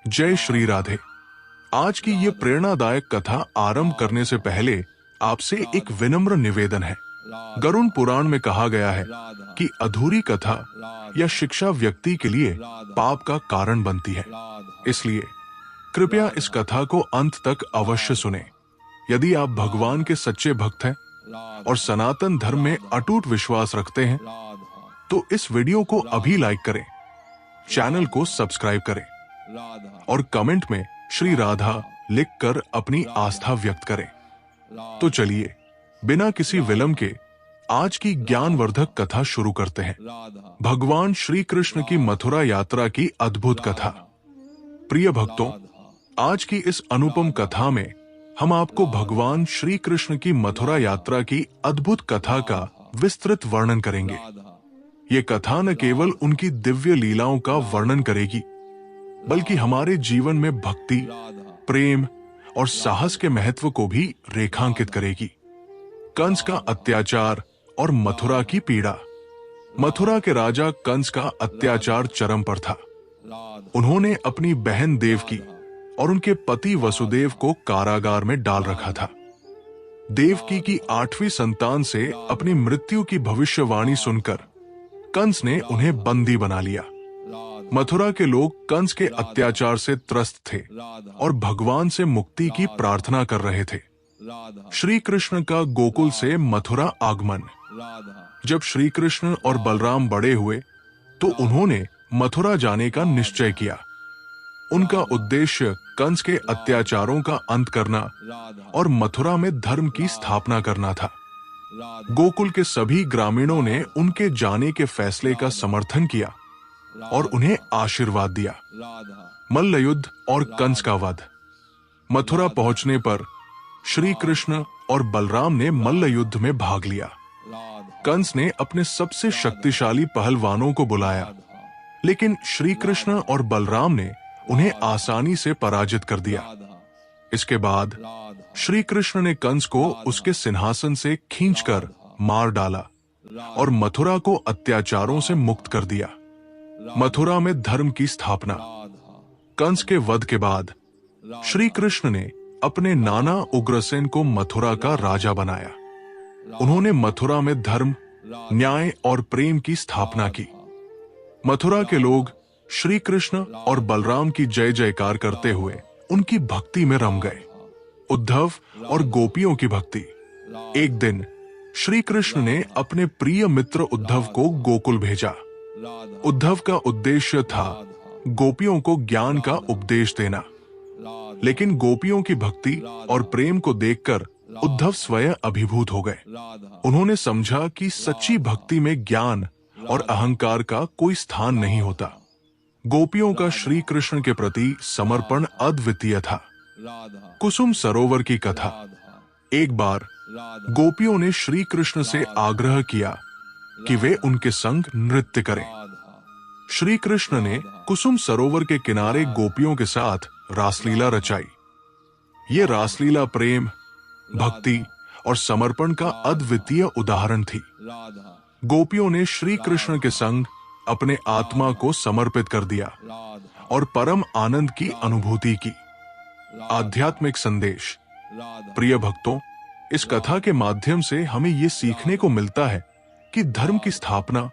जय श्री राधे। आज की ये प्रेरणादायक कथा आरंभ करने से पहले आपसे एक विनम्र निवेदन है। गरुड़ पुराण में कहा गया है कि अधूरी कथा या शिक्षा व्यक्ति के लिए पाप का कारण बनती है। इसलिए कृपया इस कथा को अंत तक अवश्य सुने। यदि आप भगवान के सच्चे भक्त हैं और सनातन धर्म में अटूट विश्वास रखते हैं तो इस वीडियो को अभी लाइक करें, चैनल को सब्सक्राइब करें और कमेंट में श्री राधा लिखकर अपनी आस्था व्यक्त करें। तो चलिए बिना किसी विलंब के आज की ज्ञानवर्धक कथा शुरू करते हैं। भगवान श्री कृष्ण की मथुरा यात्रा की अद्भुत कथा। प्रिय भक्तों, आज की इस अनुपम कथा में हम आपको भगवान श्री कृष्ण की मथुरा यात्रा की अद्भुत कथा का विस्तृत वर्णन करेंगे। ये कथा न केवल उनकी दिव्य लीलाओं का वर्णन करेगी बल्कि हमारे जीवन में भक्ति, प्रेम और साहस के महत्व को भी रेखांकित करेगी। कंस का अत्याचार और मथुरा की पीड़ा। मथुरा के राजा कंस का अत्याचार चरम पर था। उन्होंने अपनी बहन देवकी और उनके पति वसुदेव को कारागार में डाल रखा था। देवकी की 8वीं संतान से अपनी मृत्यु की भविष्यवाणी सुनकर कंस ने उन्हें बंदी बना लिया। मथुरा के लोग कंस के अत्याचार से त्रस्त थे और भगवान से मुक्ति की प्रार्थना कर रहे थे। श्री कृष्ण का गोकुल से मथुरा आगमन। जब श्री कृष्ण और बलराम बड़े हुए तो उन्होंने मथुरा जाने का निश्चय किया। उनका उद्देश्य कंस के अत्याचारों का अंत करना और मथुरा में धर्म की स्थापना करना था। गोकुल के सभी ग्रामीणों ने उनके जाने के फैसले का समर्थन किया और उन्हें आशीर्वाद दिया। मल्ल युद्ध और कंस का वध। मथुरा पहुंचने पर श्री कृष्ण और बलराम ने मल्ल युद्ध में भाग लिया। कंस ने अपने सबसे शक्तिशाली पहलवानों को बुलाया, लेकिन श्री कृष्ण और बलराम ने उन्हें आसानी से पराजित कर दिया। इसके बाद श्री कृष्ण ने कंस को उसके सिंहासन से खींचकर मार डाला और मथुरा को अत्याचारों से मुक्त कर दिया। मथुरा में धर्म की स्थापना। कंस के वध के बाद श्री कृष्ण ने अपने नाना उग्रसेन को मथुरा का राजा बनाया। उन्होंने मथुरा में धर्म, न्याय और प्रेम की स्थापना की। मथुरा के लोग श्री कृष्ण और बलराम की जय जयकार करते हुए उनकी भक्ति में रम गए। उद्धव और गोपियों की भक्ति। एक दिन श्री कृष्ण ने अपने प्रिय मित्र उद्धव को गोकुल भेजा। उद्धव का उद्देश्य था गोपियों को ज्ञान का उपदेश देना, लेकिन गोपियों की भक्ति और प्रेम को देखकर उद्धव स्वयं अभिभूत हो गए। उन्होंने समझा कि सच्ची भक्ति में ज्ञान और अहंकार का कोई स्थान नहीं होता। गोपियों का श्री कृष्ण के प्रति समर्पण अद्वितीय था। कुसुम सरोवर की कथा। एक बार गोपियों ने श्री कृष्ण से आग्रह किया कि वे उनके संग नृत्य करें। श्री कृष्ण ने कुसुम सरोवर के किनारे गोपियों के साथ रासलीला रचाई। ये रासलीला प्रेम, भक्ति और समर्पण का अद्वितीय उदाहरण थी। गोपियों ने श्री कृष्ण के संग अपने आत्मा को समर्पित कर दिया और परम आनंद की अनुभूति की। आध्यात्मिक संदेश। प्रिय भक्तों, इस कथा के माध्यम से हमें ये सीखने को मिलता है कि धर्म की स्थापना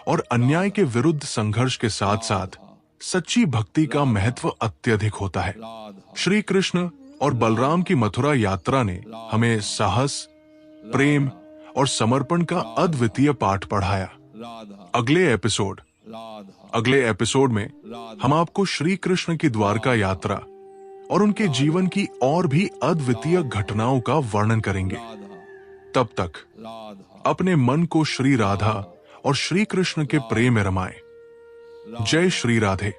और अन्याय के विरुद्ध संघर्ष के साथ साथ सच्ची भक्ति का महत्व अत्यधिक होता है। श्री कृष्ण और बलराम की मथुरा यात्रा ने हमें साहस, प्रेम और समर्पण का अद्वितीय पाठ पढ़ाया। अगले एपिसोड में हम आपको श्री कृष्ण की द्वारका यात्रा और उनके जीवन की और भी अद्वितीय घटनाओं का वर्णन करेंगे। तब तक अपने मन को श्री राधा और श्री कृष्ण के प्रेम में रमाएं। जय श्री राधे।